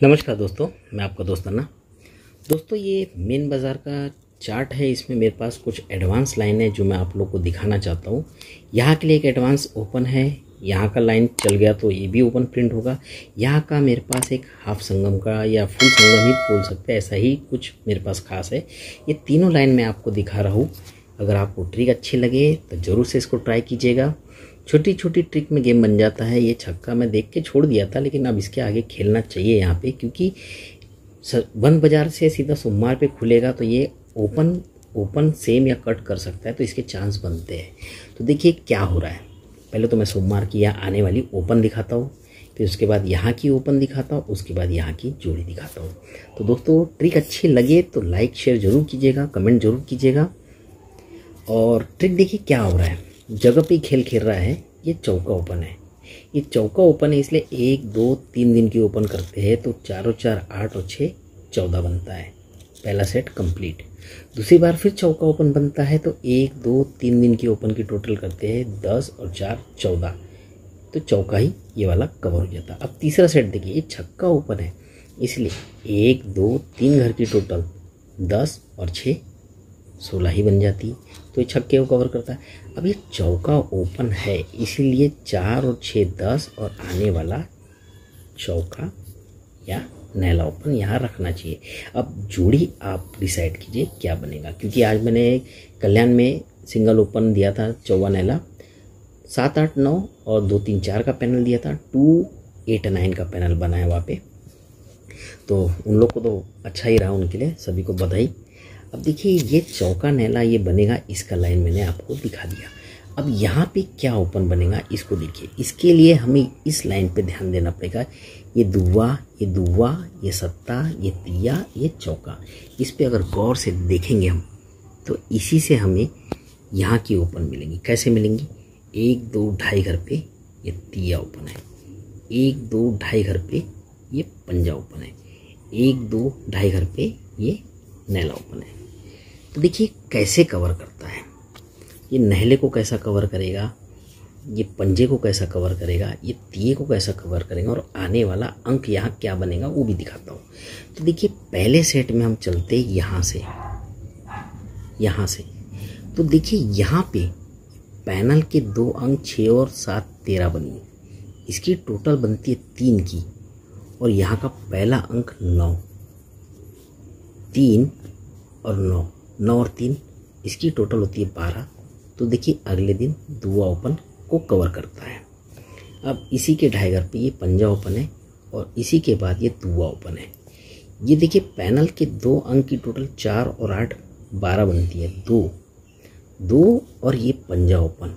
नमस्कार दोस्तों, मैं आपका दोस्त अन्ना। दोस्तों, ये मेन बाज़ार का चार्ट है। इसमें मेरे पास कुछ एडवांस लाइन है जो मैं आप लोग को दिखाना चाहता हूँ। यहाँ के लिए एक एडवांस ओपन है, यहाँ का लाइन चल गया तो ये भी ओपन प्रिंट होगा। यहाँ का मेरे पास एक हाफ संगम का या फुल संगम ही बोल सकते हैं, ऐसा ही कुछ मेरे पास खास है। ये तीनों लाइन मैं आपको दिखा रहा हूँ। अगर आपको ट्रिक अच्छी लगे तो ज़रूर से इसको ट्राई कीजिएगा। छोटी छोटी ट्रिक में गेम बन जाता है। ये छक्का मैं देख के छोड़ दिया था, लेकिन अब इसके आगे खेलना चाहिए यहाँ पे, क्योंकि वन बाज़ार से सीधा सोमवार पे खुलेगा तो ये ओपन सेम या कट कर सकता है, तो इसके चांस बनते हैं। तो देखिए क्या हो रहा है। पहले तो मैं सोमवार की यहाँ आने वाली ओपन दिखाता हूँ, फिर उसके बाद यहाँ की ओपन दिखाता हूँ, उसके बाद यहाँ की जोड़ी दिखाता हूँ। तो दोस्तों, ट्रिक अच्छी लगे तो लाइक शेयर ज़रूर कीजिएगा, कमेंट ज़रूर कीजिएगा। और ट्रिक देखिए क्या हो रहा है। जगह पे खेल खेल रहा है। ये चौका ओपन है। ये चौका ओपन है, इसलिए 1 2 3 दिन की ओपन करते हैं तो 4 और 4 8 और 6 14 बनता है। पहला सेट कंप्लीट। दूसरी बार फिर चौका ओपन बनता है तो 1 2 3 दिन की ओपन की टोटल करते हैं 10 और 4 14, तो चौका ही ये वाला कवर हो जाता है। अब तीसरा सेट देखिए, ये छक्का ओपन है, इसलिए 1 2 3 घर की टोटल 10 और 6 16 ही बन जाती, तो ये छक्के को कवर करता है। अब ये चौका ओपन है, इसीलिए 4 और 6 10 और आने वाला चौका या नैला ओपन यहाँ रखना चाहिए। अब जोड़ी आप डिसाइड कीजिए क्या बनेगा, क्योंकि आज मैंने कल्याण में सिंगल ओपन दिया था चौवा नैला, 7 8 9 और 2 3 4 का पैनल दिया था, 2 8 9 का पैनल बना है वहाँ पे। तो उन लोग को तो अच्छा ही रहा, उनके लिए सभी को बधाई। अब देखिए ये चौका नैला ये बनेगा, इसका लाइन मैंने आपको दिखा दिया। अब यहाँ पे क्या ओपन बनेगा इसको देखिए। इसके लिए हमें इस लाइन पे ध्यान देना पड़ेगा। ये दुव्वा, ये सत्ता, ये तिया, ये चौका, इस पे अगर गौर से देखेंगे हम तो इसी से हमें यहाँ की ओपन मिलेंगी। कैसे मिलेंगी? 1 2 ढाई घर पे ये तिया ओपन है, 1 2 ढाई घर पे ये पंजा ओपन है, 1 2 ढाई घर पे ये नैला ओपन है। तो देखिए कैसे कवर करता है। ये नहले को कैसा कवर करेगा, ये पंजे को कैसा कवर करेगा, ये तिये को कैसा कवर करेगा, और आने वाला अंक यहाँ क्या बनेगा वो भी दिखाता हूँ। तो देखिए पहले सेट में हम चलते यहाँ से। तो देखिए यहाँ पे पैनल के 2 अंक 6 और 7 13 बनी, इसकी टोटल बनती है 3 की, और यहाँ का पहला अंक 9, 3 और 9, 9 और 3 इसकी टोटल होती है 12। तो देखिए अगले दिन दुआ ओपन को कवर करता है। अब इसी के ढाई घर पे ये पंजा ओपन है, और इसी के बाद ये दुआ ओपन है। ये देखिए पैनल के 2 अंक की टोटल 4 और 8 12 बनती है, 2 और ये पंजा ओपन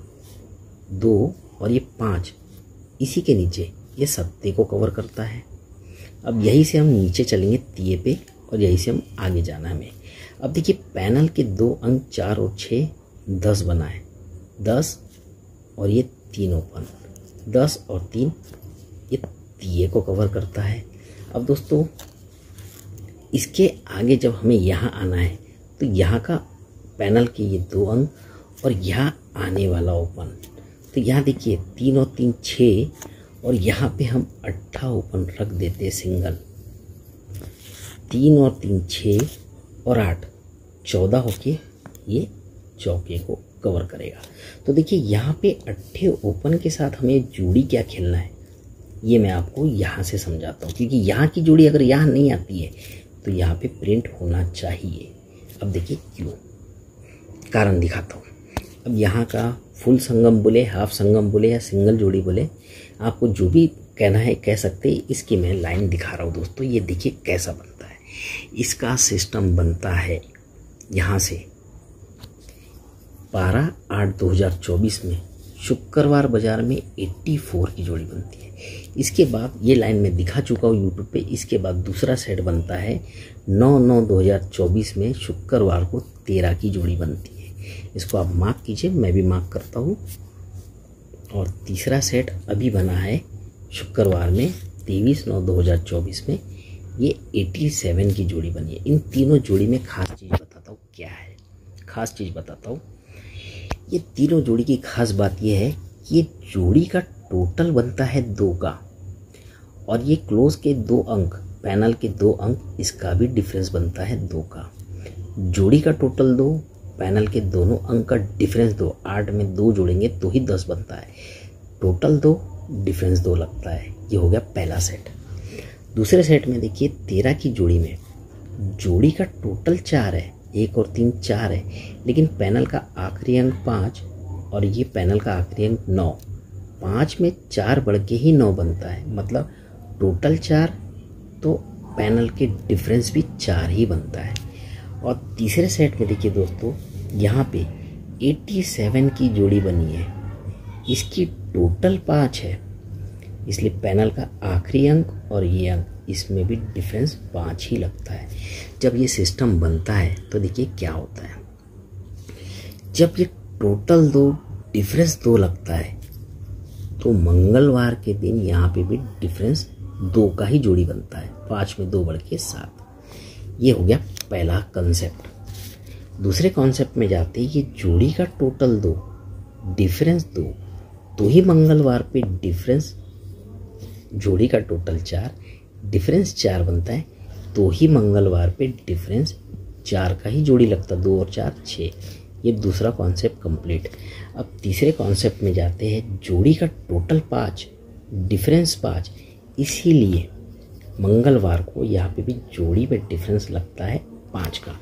2 और ये 5, इसी के नीचे ये सत्ते को कवर करता है। अब यहीं से हम नीचे चलेंगे तिये पे, और यहीं से हम आगे जाना है हमें। अब देखिए पैनल के 2 अंक 4 और 6 10 बना है, 10 और ये 3 ओपन, 10 और 3 ये तिये को कवर करता है। अब दोस्तों इसके आगे जब हमें यहाँ आना है तो यहाँ का पैनल के ये 2 अंक और यहाँ आने वाला ओपन, तो यहाँ देखिए 3 और 3 6, और यहाँ पे हम 8 ओपन रख देते हैं सिंगल। 3 और 3 6 और 8 14 होके ये चौके को कवर करेगा। तो देखिए यहाँ पे 8 ओपन के साथ हमें जोड़ी क्या खेलना है ये मैं आपको यहाँ से समझाता हूँ, क्योंकि यहाँ की जोड़ी अगर यहाँ नहीं आती है तो यहाँ पे प्रिंट होना चाहिए। अब देखिए क्यों, कारण दिखाता हूँ। अब यहाँ का फुल संगम बोले, हाफ संगम बोले या सिंगल जोड़ी बोले, आपको जो भी कहना है कह सकते हैं। इसकी मैं लाइन दिखा रहा हूँ दोस्तों। ये देखिए कैसा बनता है। इसका सिस्टम बनता है यहाँ से 12 8 2024 में शुक्रवार बाजार में 84 की जोड़ी बनती है। इसके बाद ये लाइन मैं दिखा चुका हूँ यूट्यूब पे। इसके बाद दूसरा सेट बनता है 9 9 2024 में शुक्रवार को 13 की जोड़ी बनती है। इसको आप मार्क कीजिए, मैं भी मार्क करता हूँ। और तीसरा सेट अभी बना है शुक्रवार में 23 9 2024 में, ये 87 की जोड़ी बनी है। इन तीनों जोड़ी में खास चीज़ बताता हूँ क्या है। खास चीज़ बताता हूँ, ये तीनों जोड़ी की खास बात यह है कि ये जोड़ी का टोटल बनता है 2 का, और ये क्लोज के 2 अंक पैनल के 2 अंक, इसका भी डिफरेंस बनता है 2 का। जोड़ी का टोटल 2, पैनल के दोनों अंक का डिफरेंस 2, 8 में 2 जोड़ेंगे तो ही 10 बनता है। टोटल 2, डिफरेंस 2 लगता है। ये हो गया पहला सेट। दूसरे सेट में देखिए 13 की जोड़ी में जोड़ी का टोटल 4 है, 1 और 3 4 है, लेकिन पैनल का आखिरी अंक 5 और ये पैनल का आखिरी अंक 9। 5 में 4 बढ़ के ही 9 बनता है, मतलब टोटल 4 तो पैनल के डिफरेंस भी 4 ही बनता है। और तीसरे सेट में देखिए दोस्तों, यहाँ पे 87 की जोड़ी बनी है, इसकी टोटल 5 है, इसलिए पैनल का आखिरी अंक और ये अंक, इसमें भी डिफरेंस 5 ही लगता है। जब ये सिस्टम बनता है तो देखिए क्या होता है, जब ये टोटल 2 डिफरेंस 2 लगता है तो मंगलवार के दिन यहाँ पे भी डिफरेंस 2 का ही जोड़ी बनता है, 5 में 2 बढ़ के 7। ये हो गया पहला कॉन्सेप्ट। दूसरे कॉन्सेप्ट में जाते हैं, ये जोड़ी का टोटल 2 डिफरेंस 2 तो ही मंगलवार पे डिफरेंस, जोड़ी का टोटल 4 डिफरेंस 4 बनता है तो ही मंगलवार पे डिफरेंस 4 का ही जोड़ी लगता है। 2 और 4 6। ये दूसरा कॉन्सेप्ट कंप्लीट। अब तीसरे कॉन्सेप्ट में जाते हैं, जोड़ी का टोटल 5 डिफरेंस 5, इसीलिए मंगलवार को यहाँ पे भी जोड़ी पे डिफरेंस लगता है 5 का।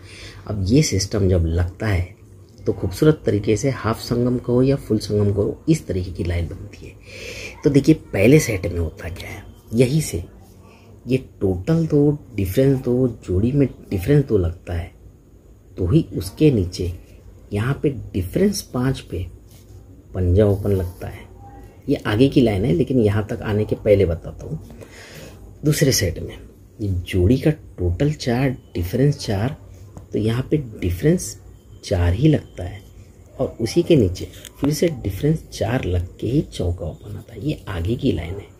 अब ये सिस्टम जब लगता है तो खूबसूरत तरीके से हाफ संगम कहो या फुल संगम कहो, इस तरीके की लाइन बनती है। तो देखिए पहले सेट में होता क्या है, यही से ये टोटल 2 डिफरेंस 2 जोड़ी में डिफरेंस 2 लगता है तो ही उसके नीचे यहाँ पे डिफरेंस 5 पे पंजा ओपन लगता है। ये आगे की लाइन है, लेकिन यहाँ तक आने के पहले बताता हूँ। दूसरे सेट में ये जोड़ी का टोटल 4 डिफरेंस 4, तो यहाँ पे डिफरेंस 4 ही लगता है और उसी के नीचे फिर से डिफरेंस 4 लग के ही चौका ओपन आता है। ये आगे की लाइन है।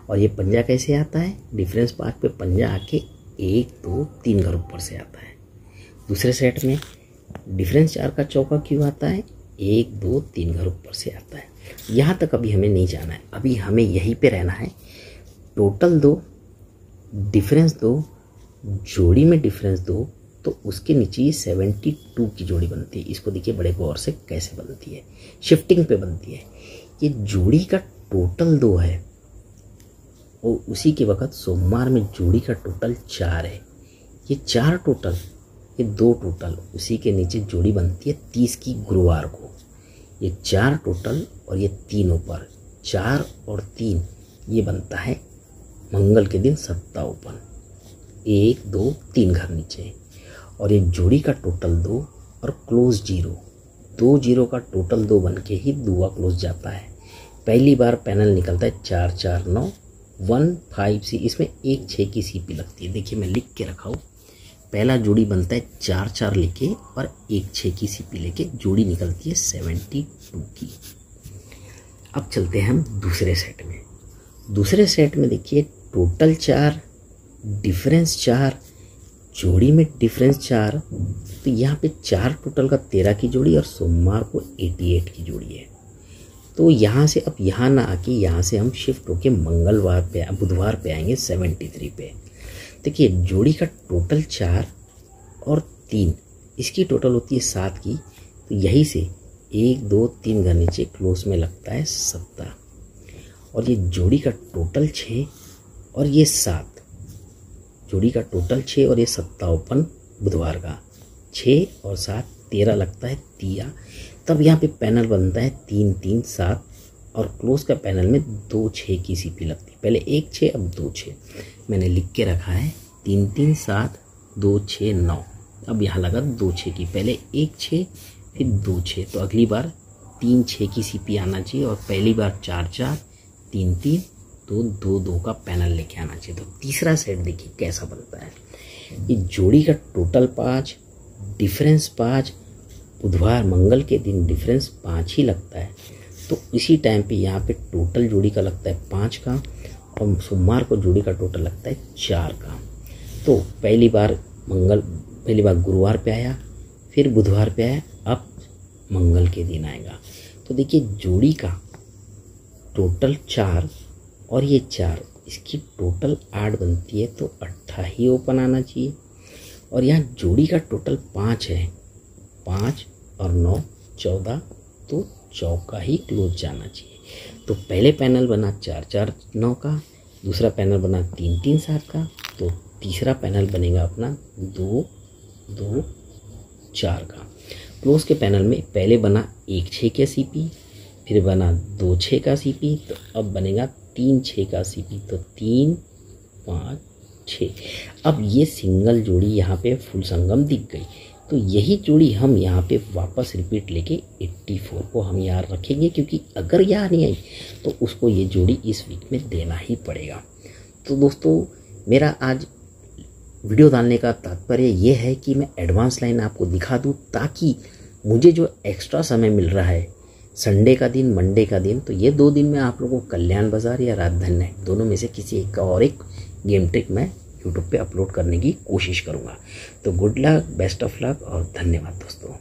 और ये पंजा कैसे आता है, डिफरेंस 5 पे पंजा आके 1 2 3 घर ऊपर से आता है। दूसरे सेट में डिफरेंस 4 का चौका क्यों आता है, 1 2 3 घर ऊपर से आता है। यहाँ तक अभी हमें नहीं जाना है, अभी हमें यहीं पे रहना है। टोटल 2 डिफरेंस 2 जोड़ी में डिफरेंस 2, तो उसके नीचे 72 की जोड़ी बनती है। इसको देखिए बड़े गौर से कैसे बनती है, शिफ्टिंग पे बनती है। ये जोड़ी का टोटल 2 है और उसी के वक्त सोमवार में जोड़ी का टोटल 4 है। ये 4 टोटल, ये 2 टोटल, उसी के नीचे जोड़ी बनती है 30 की गुरुवार को। ये 4 टोटल और ये 3 ऊपर, 4 और 3, ये बनता है मंगल के दिन सत्ता ओपन, 1 2 3 घर नीचे। और ये जोड़ी का टोटल 2 और क्लोज 0, 2 0 का टोटल 2 बन के ही दुआ क्लोज जाता है। पहली बार पैनल निकलता है 4 4 9 1 5 सी, इसमें 1 6 की सीपी लगती है। देखिए मैं लिख के रखा हूँ, पहला जोड़ी बनता है 4 4 लेके और 1 6 की सीपी लेके, जोड़ी निकलती है 72 की। अब चलते हैं हम दूसरे सेट में। दूसरे सेट में देखिए टोटल 4 डिफरेंस 4 जोड़ी में डिफरेंस 4, तो यहाँ पे 4 टोटल का 13 की जोड़ी और सोमवार को 88 की जोड़ी है। तो यहाँ से अब यहाँ ना आके यहाँ से हम शिफ्ट होके मंगलवार पे बुधवार पे आएंगे 73 पे। देखिए जोड़ी का टोटल 4 और 3, इसकी टोटल होती है 7 की, तो यही से 1 2 3 घर नीचे क्लोज में लगता है 7। और ये जोड़ी का टोटल 6 और ये 7, जोड़ी का टोटल 6 और ये 7 ओपन बुधवार का, 6 और 7 13 लगता है 13। तब यहाँ पे पैनल बनता है 3 3 7 और क्लोज का पैनल में 2 6 की सीपी लगती है। पहले 1 6 अब 2 6 मैंने लिख के रखा है, 3 3 7 2 6 9। अब यहाँ लगा 2 6 की, पहले 1 6 फिर 2 6, तो अगली बार 3 6 की सीपी आना चाहिए और पहली बार 4 4 3 3 तो 2 2 का पैनल लेके आना चाहिए। तो तीसरा सेट देखिए कैसा बनता है। ये जोड़ी का टोटल 5 डिफरेंस 5, बुधवार मंगल के दिन डिफरेंस 5 ही लगता है, तो इसी टाइम पे यहाँ पे टोटल जोड़ी का लगता है 5 का और सोमवार को जोड़ी का टोटल लगता है 4 का। तो पहली बार गुरुवार पे आया, फिर बुधवार पे आया, अब मंगल के दिन आएगा। तो देखिए जोड़ी का टोटल 4 और ये 4 इसकी टोटल 8 बनती है तो 8 ही ओपन आना चाहिए। और यहाँ जोड़ी का टोटल 5 है, 5 और 9 14, तो चौका ही क्लोज जाना चाहिए। तो पहले पैनल बना 4 4 9 का, दूसरा पैनल बना 3 3 7 का, तो तीसरा पैनल बनेगा अपना 2 2 4 का। क्लोज के पैनल में पहले बना 1 6 का सीपी, फिर बना 2 6 का सीपी, तो अब बनेगा 3 6 का सीपी, तो 3 5 6। अब ये सिंगल जोड़ी यहाँ पे फुल संगम दिख गई, तो यही जोड़ी हम यहाँ पे वापस रिपीट लेके 84 को हम यहाँ रखेंगे, क्योंकि अगर यहाँ नहीं आई तो उसको ये जोड़ी इस वीक में देना ही पड़ेगा। तो दोस्तों मेरा आज वीडियो डालने का तात्पर्य ये है कि मैं एडवांस लाइन आपको दिखा दूँ, ताकि मुझे जो एक्स्ट्रा समय मिल रहा है संडे का दिन, मंडे का दिन, तो ये 2 दिन में आप लोगों को कल्याण बाजार या राजधानी दोनों में से किसी एक का और एक गेम ट्रिक मैं यूट्यूब पे अपलोड करने की कोशिश करूँगा। तो good luck, best of luck और धन्यवाद दोस्तों।